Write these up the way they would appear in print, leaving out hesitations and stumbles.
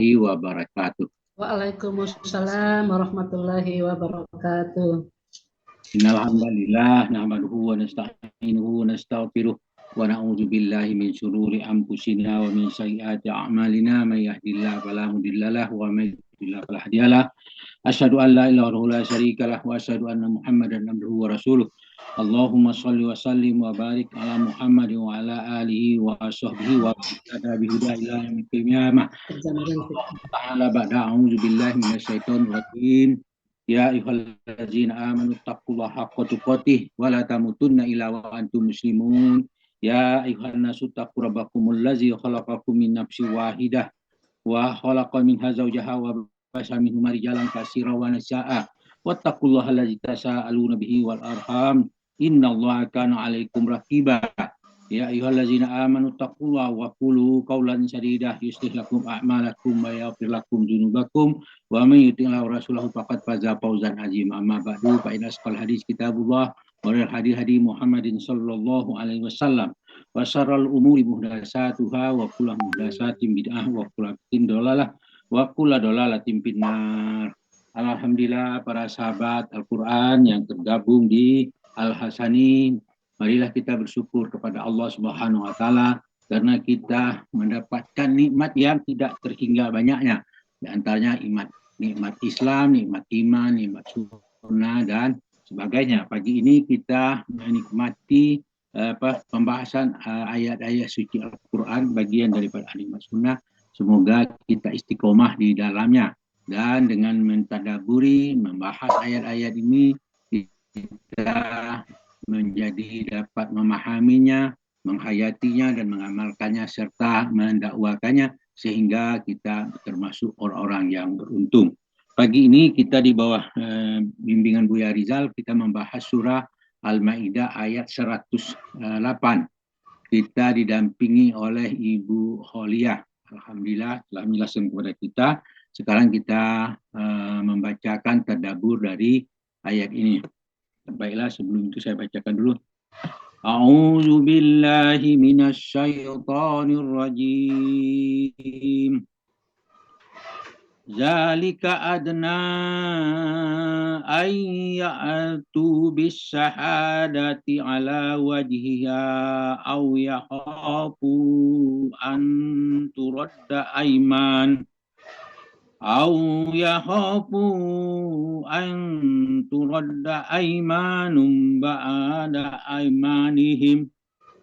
wabarakatuh. Waalaikumsalam warahmatullahi wabarakatuh. Innal hamdalillah nahmaduhu wa nasta'inuhu wa nastaghfiruh wa na'udzu billahi min shururi anfusina wa min sayyiati a'malina may yahdihillahu fala mudhillalah wa may yudhlil fala hadiyalah. Asyhadu an la ilaha illallah la syarikalah wa asyhadu anna Muhammadan abduhu wa rasuluh. Allahumma shalli wa sallim wa barik ala Muhammad wa ala alihi wa sahbihi wa tada bihuda ila yaumil qiyamah. Ta'ala ba'da a'udzu billahi minasyaitonir rajim. Ya ayyuhallazina amanu taqullaha haqqa tuqatih wa la tamutunna illa wa antum muslimun. Ya ayyuhan nasu taqu rabbakumul ladzi khalaqakum min nafsin wahidah wa khalaqa minha zawjaha wa basa minhuma rijalan katsiran wa nisaa. Wattaqullaha alladzi tasaaluna bihi wal arham. Innallaha kana 'alaikum raqiba. Ya ayyuhallazina amanu taqullaha wa qulu qawlan sadida yuslih lakum a'malakum wa yaghfir lakum dzunubakum wa may yuti'illah wa rasulahu faqad faza fawzan 'azima. Amma ba'du fa inna asqal hadis kitabullah wa khairul hadi Muhammadin sallallahu alaihi wasallam wa syarrul umuri muhdatsatuha wa kullu muhdatsatin bid'ah wa kullu bid'atin dhalalah wa kullu dhalalatin finnar. Alhamdulillah para sahabat Al-Qur'an yang tergabung di Al-Hasani, marilah kita bersyukur kepada Allah Subhanahu wa taala karena kita mendapatkan nikmat yang tidak terhingga banyaknya. Di antaranya nikmat Islam, nikmat iman, nikmat sunnah dan sebagainya. Pagi ini kita menikmati pembahasan ayat-ayat suci Al-Qur'an bagian daripada nikmat sunnah. Semoga kita istiqomah di dalamnya dan dengan mentadaburi membahas ayat-ayat ini kita menjadi dapat memahaminya, menghayatinya dan mengamalkannya serta mendakwakannya sehingga kita termasuk orang-orang yang beruntung. Pagi ini kita di bawah bimbingan Buya Rizal kita membahas surah Al-Maidah ayat 108. Kita didampingi oleh Ibu Kholiah. Alhamdulillah telah menjelaskan kepada kita. Sekarang kita membacakan tadabbur dari ayat ini. Baiklah, sebelum itu saya bacakan dulu. A'udzu billahi minasyaitonir rajim. Zalika adna ay ya'tu bis syahadati ala wajhiha aw yakhafu an turadda ayman أو يخافوا أن ترد أيمان بعد أيمانهم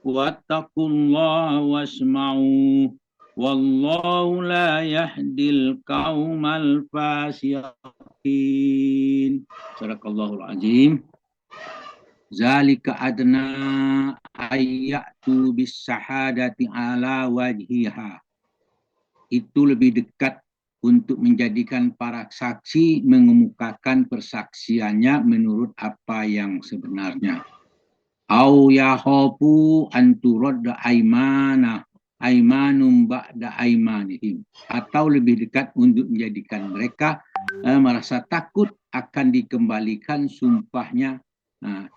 واتقوا الله واسمعوا والله لا يهدي القوم الفاسقين. Sadaqallahul azim. Zalika adna ayyatu bis syahadati ala wajhiha. Itu lebih dekat untuk menjadikan para saksi mengemukakan persaksiannya menurut apa yang sebenarnya. Au yakhafu an turadda aymanum ba'da aymanihim. Atau lebih dekat untuk menjadikan mereka merasa takut akan dikembalikan sumpahnya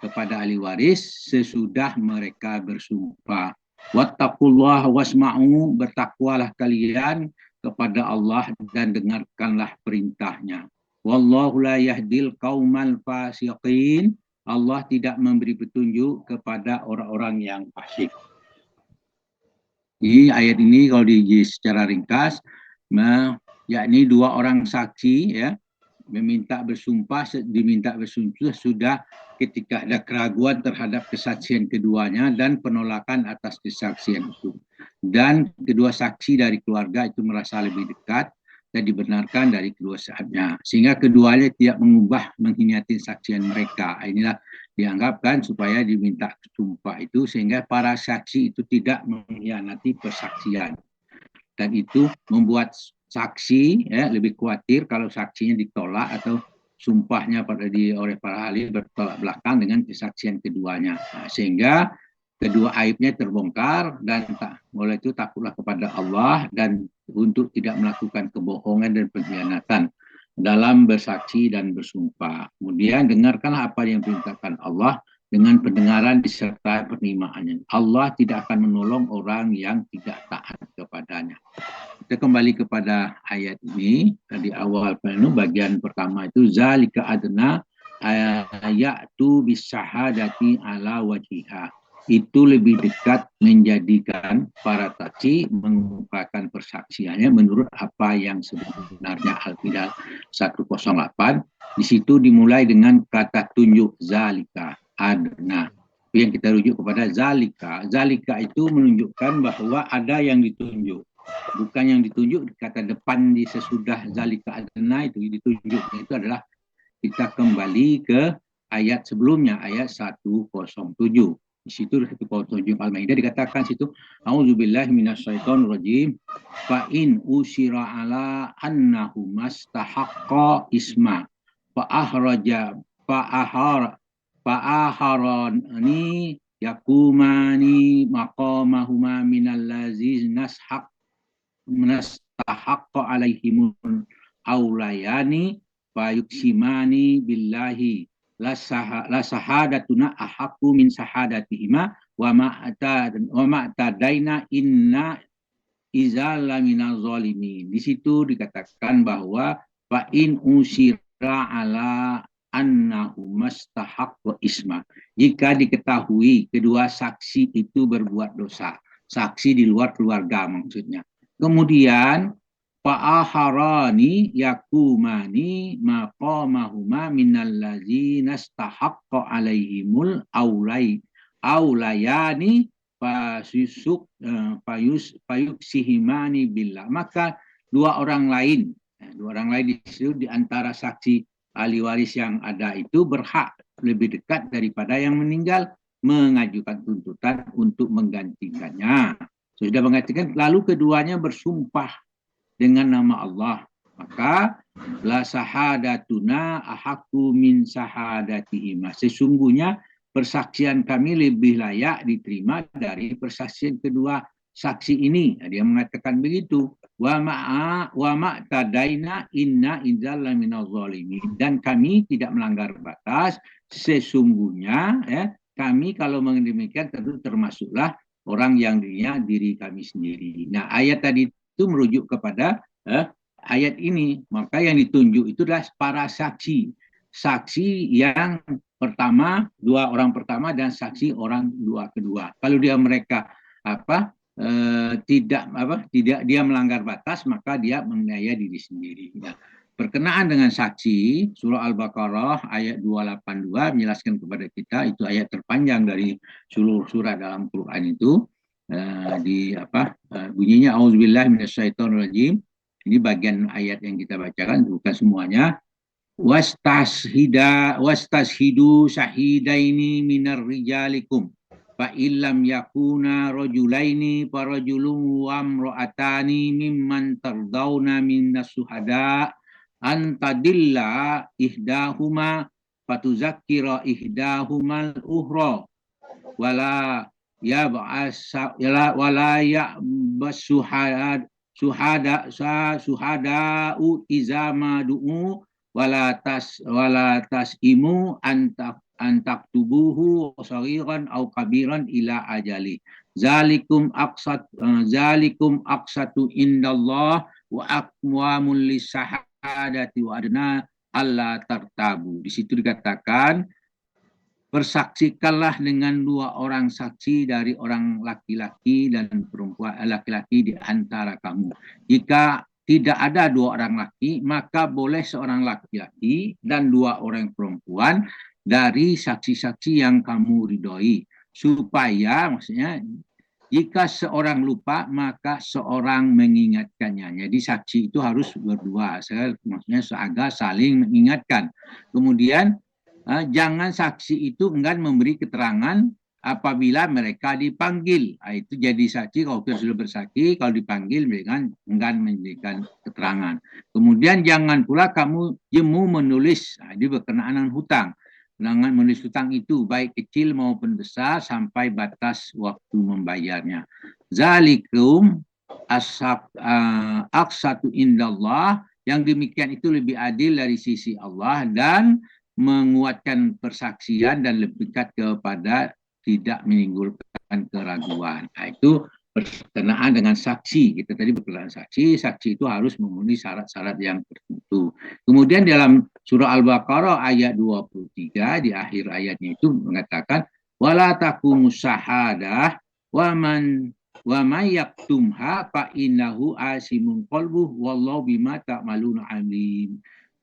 kepada ahli waris sesudah mereka bersumpah. Wattaqullaha wasma'u, bertakwalah kalian kepada Allah dan dengarkanlah perintahnya. Wallahu la yahdil qaumal fasiqin. Allah tidak memberi petunjuk kepada orang-orang yang fasik. Di ayat ini kalau secara ringkas, yakni dua orang saksi ya diminta bersumpah sudah ketika ada keraguan terhadap kesaksian keduanya dan penolakan atas kesaksian itu. Dan kedua saksi dari keluarga itu merasa lebih dekat dan dibenarkan dari kedua sahabatnya. Sehingga keduanya tidak mengubah mengkhianati saksian mereka. Inilah dianggapkan supaya diminta sumpah itu sehingga para saksi itu tidak mengkhianati persaksian. Dan itu membuat saksi lebih khawatir kalau saksinya ditolak atau sumpahnya oleh para ahli bertolak belakang dengan kesaksian keduanya. Sehingga kedua aibnya terbongkar dan oleh itu takutlah kepada Allah dan untuk tidak melakukan kebohongan dan pengkhianatan dalam bersaksi dan bersumpah. Kemudian dengarkanlah apa yang diperintahkan Allah dengan pendengaran disertai penerimaannya. Allah tidak akan menolong orang yang tidak taat kepadanya. Kita kembali kepada ayat ini. Di awal bagian pertama itu zalika adna ayatu bisahadati ala wajiha. Itu lebih dekat menjadikan para saksi mengungkapkan persaksiannya menurut apa yang sebenarnya Al-Qidal 108. Di situ dimulai dengan kata tunjuk zalika adna. Yang kita rujuk kepada zalika. Zalika itu menunjukkan bahwa ada yang ditunjuk. Bukan yang ditunjuk kata depan di sesudah zalika adna itu ditunjuk. Itu adalah kita kembali ke ayat sebelumnya, ayat 107. Di situ 107 Al-Maidah dikatakan situ, auzubillahi minasyaitonirrajim, fa in usira ala annahu mastahaqqa isma fa ahraja fa aharani yakumani maqamahuma minal lazina nastahaqqa alaihimul aulayani fayuksimani billahi la sahadatuna ahaqqu min sahadatihima wa ma'tadaina inna izala minaz zalimin. Di situ dikatakan bahwa fa in usira ala annahu mastahaqqa isma. Jika diketahui kedua saksi itu berbuat dosa, saksi di luar keluarga maksudnya. Kemudian fa'aharani yakumani maqamahuma minal ladzina istahaqqa alaihimul aulayani fayuksihimani billah. Maka dua orang lain di situ di antara saksi ahli waris yang ada itu berhak lebih dekat daripada yang meninggal mengajukan tuntutan untuk menggantikannya. Sudah mengatakan lalu keduanya bersumpah dengan nama Allah, maka la sahadatuna ahaqqu min sahadatihima. Sesungguhnya persaksian kami lebih layak diterima dari persaksian kedua saksi ini. Dia mengatakan begitu. Wa ma'tadaina inna idzal minaz zalimin. Dan kami tidak melanggar batas. Sesungguhnya kami kalau demikian tentu termasuklah orang yang diri kami sendiri. Nah, ayat tadi itu merujuk kepada ayat ini. Maka yang ditunjuk itu adalah para saksi. Saksi yang pertama, dua orang pertama dan saksi orang kedua. Kalau mereka tidak dia melanggar batas, maka dia menganiaya diri sendiri. Nah, berkenaan dengan saksi, surah Al-Baqarah ayat 282 menjelaskan kepada kita, itu ayat terpanjang dari seluruh surah dalam Quran itu. Bunyinya auzubillahi minasyaitonirrajim. Ini bagian ayat yang kita bacakan, bukan semuanya. Wastashidu syahidaini minar rijalikum fa illam yakuna rajulaini farajulun wa imra'atani mimman tardawna minas suhada antadilla ihdahuma fatuzakkira ihdahumal ukhra wala suhada'u izama du'u wala tasimu antak tubuhu saghiran au kabiran ila ajali. Zalikum aqsatu indallah wa aqwamul lisahadati wa adna alla tartabu. Di situ dikatakan persaksikanlah dengan dua orang saksi dari orang laki-laki dan perempuan laki-laki di antara kamu. Jika tidak ada dua orang laki, maka boleh seorang laki-laki dan dua orang perempuan dari saksi-saksi yang kamu ridhoi. Supaya maksudnya jika seorang lupa, maka seorang mengingatkannya. Jadi saksi itu harus berdua. Maksudnya agar saling mengingatkan. Kemudian jangan saksi itu enggan memberi keterangan apabila mereka dipanggil. Itu jadi saksi kalau sudah bersaksi, kalau dipanggil mereka enggan memberikan keterangan. Kemudian jangan pula kamu jemu menulis, ini berkenaan dengan hutang. Jangan menulis hutang itu baik kecil maupun besar sampai batas waktu membayarnya. Zalikum aqsatu indallah, yang demikian itu lebih adil dari sisi Allah dan menguatkan persaksian dan lebih dekat kepada tidak menimbulkan keraguan. Nah, itu berkenaan dengan saksi. Kita tadi berkenaan saksi itu harus memenuhi syarat-syarat yang tertentu. Kemudian dalam surah Al-Baqarah ayat 23 di akhir ayatnya itu mengatakan wala taqumus syahadah wa may yaktumha fa innahu asimun qalbuh wallahu bima ta'maluna alim.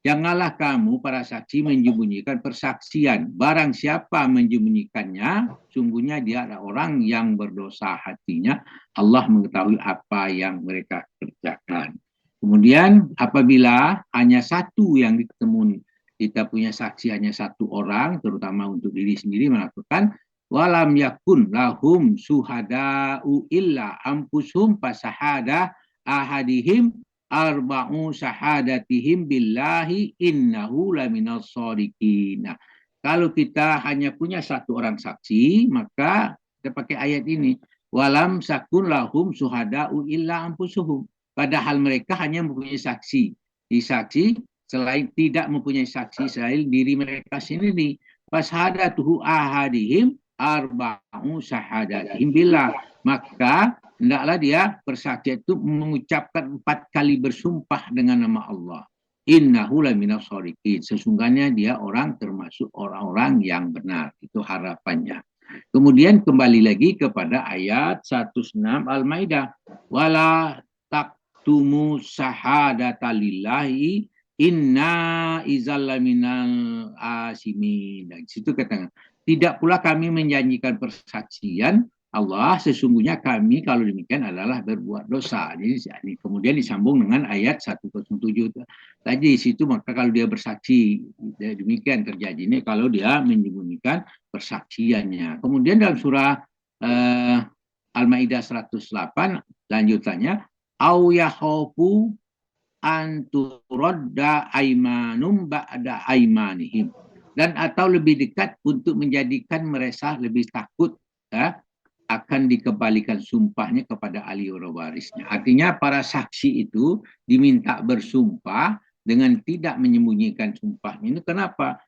Janganlah kamu para saksi menyembunyikan persaksian. Barang siapa menyembunyikannya, sungguhnya dia adalah orang yang berdosa hatinya. Allah mengetahui apa yang mereka kerjakan. Kemudian apabila hanya satu yang ditemui, kita punya saksi hanya satu orang, terutama untuk diri sendiri melakukan walam yakun lahum suhada'u illa ampushum fasahada ahadihim arba'u syahadatihim billahi innahu laminas shadiqin. Nah, kalau kita hanya punya satu orang saksi, maka kita pakai ayat ini. Walam sakun lahum suhada'u illa ampusuhum. Padahal mereka hanya mempunyai saksi. Di saksi selain tidak mempunyai saksi selain diri mereka sendiri. Fashadatuhu ahadihim arba'u syahadatihim billah. Maka hendaklah dia bersaksi itu mengucapkan 4 kali bersumpah dengan nama Allah. Innahu laminas shadiqin. Sesungguhnya dia orang termasuk orang-orang yang benar. Itu harapannya. Kemudian kembali lagi kepada ayat 106 Al-Maidah. Wala taktumu syahadata lillahi inna izal laminal asimin. Di situ katakan, tidak pula kami menjanjikan persaksian Allah, sesungguhnya kami kalau demikian adalah berbuat dosa. Jadi kemudian disambung dengan ayat 107 tadi di situ, maka kalau dia bersaksi demikian terjadi ini kalau dia menyembunyikan persaksiannya. Kemudian dalam surah Al-Maidah 108 lanjutannya au yakhafu an turadda aimanum ba'da aimanihim, dan atau lebih dekat untuk menjadikan mereka lebih takut ya, akan dikembalikan sumpahnya kepada ahli warisnya. Artinya para saksi itu diminta bersumpah dengan tidak menyembunyikan sumpahnya. Ini kenapa?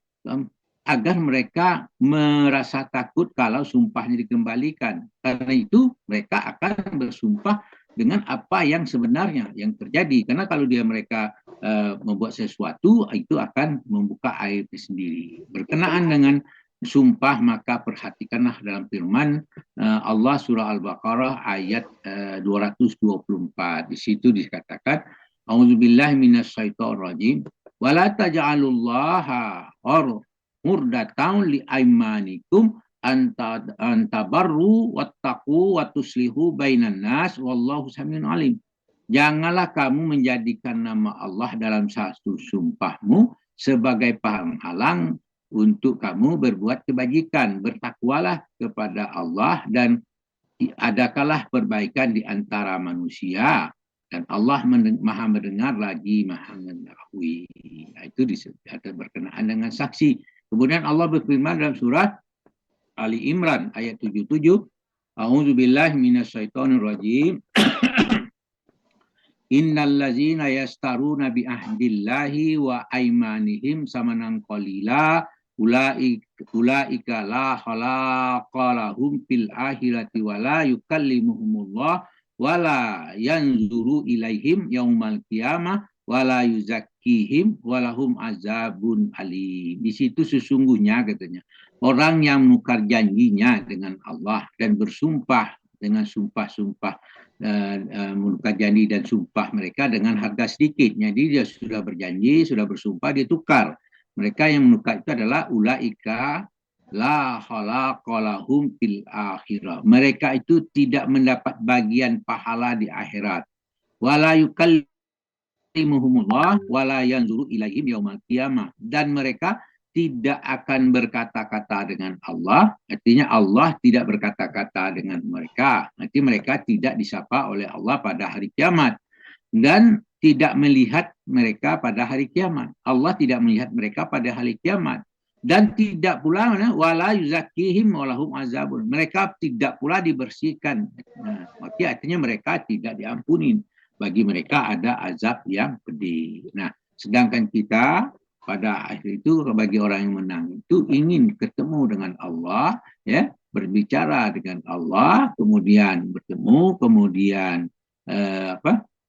Agar mereka merasa takut kalau sumpahnya dikembalikan. Karena itu mereka akan bersumpah dengan apa yang sebenarnya yang terjadi. Karena kalau mereka membuat sesuatu, itu akan membuka aib sendiri. Berkenaan dengan sumpah, maka perhatikanlah dalam firman Allah surah Al-Baqarah ayat 224. Di situ dikatakan A'udzubillahi minasyaitonir rajim wala taj'alullaha murdatan li aimanikum antabarru wattaqu watuslihu bainan nas wallahu samiun alim. Janganlah kamu menjadikan nama Allah dalam satu sumpahmu sebagai penghalang untuk kamu berbuat kebajikan. Bertakwalah kepada Allah dan adakanlah perbaikan di antara manusia. Dan Allah maha mendengar lagi maha mengetahui. Nah, itu berkenaan dengan saksi. Kemudian Allah berfirman dalam surat Ali Imran ayat 77. A'udzubillahi minasyaitonir rajim. Innal ladzina yastaruna bi ahdillahi wa aimanihim samanan qalila ulaika la khalaqa lahum fil akhirati wa la yukallimuhumullah wa la yanzuru ilaihim yaumal qiyamah wa la yuzakkihim wa lahum azabun alim. Di situ sesungguhnya katanya orang yang menukar janjinya dengan Allah dan bersumpah dengan sumpah-sumpah menukar janji dan sumpah mereka dengan harga sedikit. Jadi dia sudah berjanji, sudah bersumpah, dia tukar. Mereka yang menukar itu adalah ulaika la khalaqalahum fil akhirah. Mereka itu tidak mendapat bagian pahala di akhirat. Wala yukallimuhumullah wala yanzuru ilaihim yaumal qiyamah. Dan mereka tidak akan berkata-kata dengan Allah, artinya Allah tidak berkata-kata dengan mereka. Nanti mereka tidak disapa oleh Allah pada hari kiamat dan tidak melihat mereka pada hari kiamat. Allah tidak melihat mereka pada hari kiamat dan tidak pula wala yuzakkihim walahum azabun. Mereka tidak pula dibersihkan. Nah, artinya mereka tidak diampuni. Bagi mereka ada azab yang pedih. Nah, sedangkan kita pada akhir itu bagi orang yang menang itu ingin ketemu dengan Allah, ya, berbicara dengan Allah, kemudian bertemu, kemudian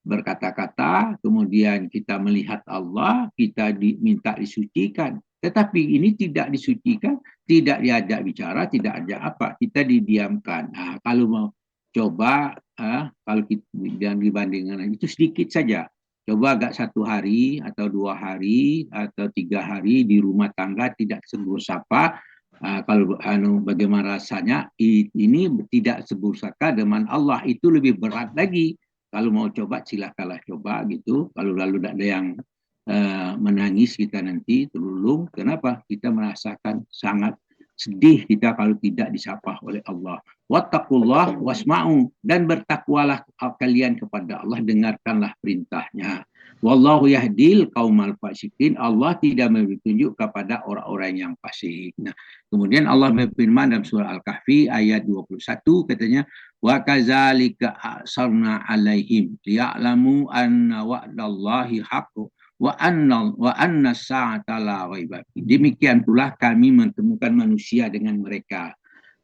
berkata-kata, kemudian kita melihat Allah, kita diminta disucikan. Tetapi ini tidak disucikan, tidak diajak bicara, tidak ajak apa, kita didiamkan. Nah, kalau mau coba, kalau kita dibandingkan itu sedikit saja. Coba agak 1 hari atau 2 hari atau 3 hari di rumah tangga tidak tegur sapa. Kalau bagaimana rasanya? Ini tidak sebur saka dengan Allah, itu lebih berat lagi. Kalau mau coba silakanlah coba gitu. Kalau lalu tidak ada yang menangis, kita nanti terlulung. Kenapa? Kita merasakan sangat sedih kita kalau tidak disapa oleh Allah. Wattaqullah wasma'u, dan bertakwalah kalian kepada Allah, dengarkanlah perintahnya. Wallahu yahdil qaumal fasikin, Allah tidak memberi petunjuk kepada orang-orang yang fasik. Nah, kemudian Allah berfirman dalam surah Al-Kahfi ayat 21, katanya wa kadzalika asarna alaihim liya'lamu anna wa'dallahi haqqun wa anna sa'ata la raiba. Demikian pula kami menemukan manusia dengan mereka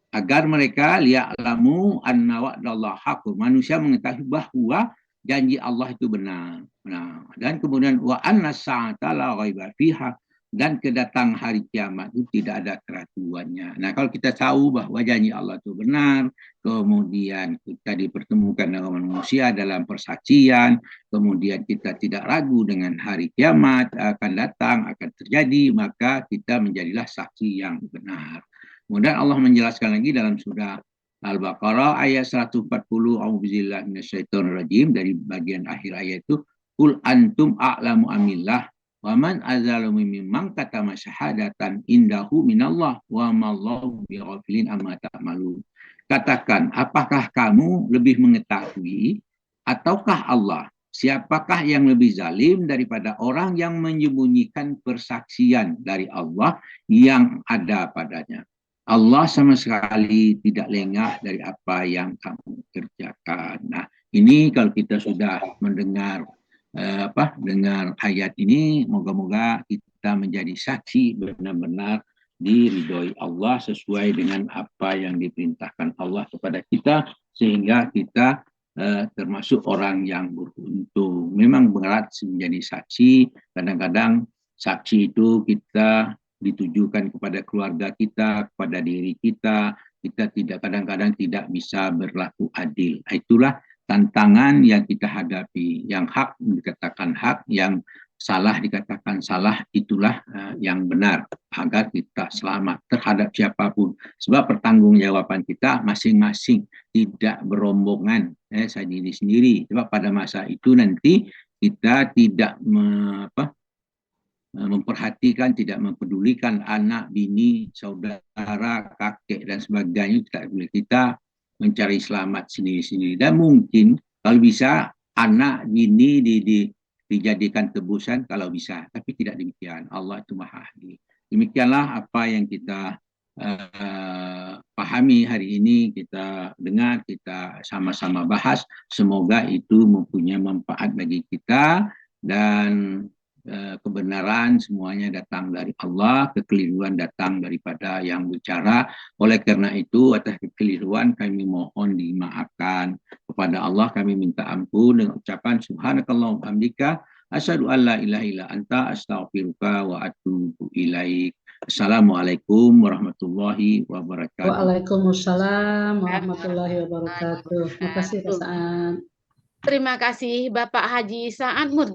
agar mereka liya'lamu anna wa'dallahi haqqun, manusia mengetahui bahwa janji Allah itu benar. Nah, dan kemudian wa anna sa'ata la raiba fiha, dan kedatang hari kiamat itu tidak ada keraguannya. Nah, kalau kita tahu bahwa janji Allah itu benar, kemudian kita dipertemukan dengan manusia dalam persaksian, kemudian kita tidak ragu dengan hari kiamat akan datang, akan terjadi, maka kita menjadilah saksi yang benar. Kemudian Allah menjelaskan lagi dalam surah Al-Baqarah ayat 140, a'udzubillahi minasyaitonirrajim, dari bagian akhir ayat itu, qul antum a'lamu amillah wa man azlamu mimman katama syahadatan indahu minallah wa mallahu bighafilin amma ta'malun. Katakan, apakah kamu lebih mengetahui ataukah Allah? Siapakah yang lebih zalim daripada orang yang menyembunyikan persaksian dari Allah yang ada padanya? Allah sama sekali tidak lengah dari apa yang kamu kerjakan. Nah, ini kalau kita sudah mendengar dengar ayat ini, moga-moga kita menjadi saksi benar-benar diridhoi Allah sesuai dengan apa yang diperintahkan Allah kepada kita, sehingga kita termasuk orang yang beruntung. Memang berat menjadi saksi, kadang-kadang saksi itu kita ditujukan kepada keluarga kita, kepada diri kita tidak, kadang-kadang tidak bisa berlaku adil. Itulah tantangan yang kita hadapi. Yang hak dikatakan hak, yang salah dikatakan salah, itulah yang benar, agar kita selamat terhadap siapapun. Sebab pertanggungjawaban kita masing-masing, tidak berombongan sendiri-sendiri. Sebab pada masa itu nanti kita tidak memperhatikan, tidak mempedulikan anak, bini, saudara, kakek, dan sebagainya. Tidak boleh, kita mencari selamat sendiri-sendiri. Dan mungkin kalau bisa anak, bini dijadikan tebusan kalau bisa, tapi tidak demikian. Allah itu maha ahli. Demikianlah apa yang kita pahami hari ini, kita dengar, kita sama-sama bahas. Semoga itu mempunyai manfaat bagi kita, dan kebenaran semuanya datang dari Allah, kekeliruan datang daripada yang bicara. Oleh karena itu, atas kekeliruan kami mohon dimaafkan. Kepada Allah kami minta ampun dengan ucapan subhanakallahumma hamdika asyhadu an la ilaha illa anta astaghfiruka wa atubu ilaik. Assalamualaikum warahmatullahi wabarakatuh. Waalaikumsalam warahmatullahi wabarakatuh. Terima kasih Pak Sa'ad. Terima kasih Bapak Haji Sa'ad Murdi.